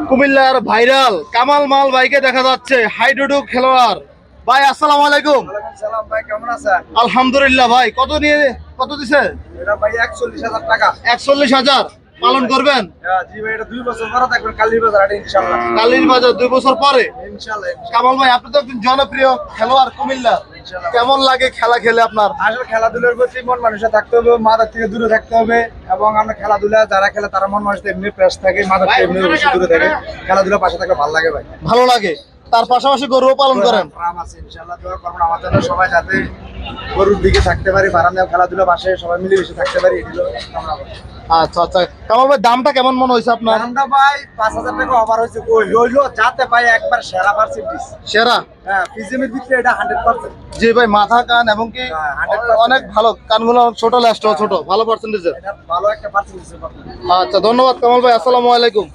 কুমিল্লার ভাইরাল কামাল মাল ভাইকে দেখা যাচ্ছে, হাইডুডু খেলোয়াড়। ভাই আসসালামু আলাইকুম। সালাম ভাই, কেমন আছেন? আলহামদুলিল্লাহ। ভাই কত দিছে? এটা ভাই 41,000 টাকা। 41,000 পালন করবেন? হ্যাঁ জি ভাই, এটা 2 বছর পরে থাকবেন কালীর বাজার হাটে ইনশাআল্লাহ। কালীর বাজার 2 বছর পরে ইনশাআল্লাহ। কামাল ভাই, আপনি তো একজন জনপ্রিয় খেলোয়াড় কুমিল্লা, কেমন লাগে খেলা খেলে আপনার? আসলে খেলাধুলার প্রতি মন মানুষের থাকতে হবে, মাদার থেকে দূরে থাকতে হবে। এবং আমরা খেলাধুলা যারা খেলে তারা মন মানুষ এমনি ফ্রেশ থাকে, মাদার থেকে এমনি বেশি দূরে থাকে। খেলাধুলা পাশে থাকলে ভালো লাগে ভাই। ভালো লাগে। তার পাশাপাশি গরুও পালন করেন? ফার্ম আছে ইনশাআল্লাহ, দোয়া করবেন আমার জন্য সবাই, যাতে গরুর দিকে থাকতে পারি, বারান্দায় খেলাধুলা পাশে সবাই মিলেমিশে থাকতে পারি। এগুলো আমরা আচ্ছা আচ্ছা। কামাল ভাই, দামটা কেমন মনে হয়েছে আপনার? দামটা ভাই 5,000 টাকা অফার হয়েছে, কই হইলো যাতে পাই একবার সেরা পার্সেন্টেজ। সেরা? হ্যাঁ, পিজিএমের ভিতরে এটা 100%। জি ভাই, মাথা কান এবং কি 100% অনেক ভালো, কানগুলো ছোট, ল্যাস্ট ছোট, ভালো পার্সেন্টেজের। এটা ভালো একটা পার্সেন্টেজ। আচ্ছা, ধন্যবাদ কামাল ভাই, আসসালামু আলাইকুম।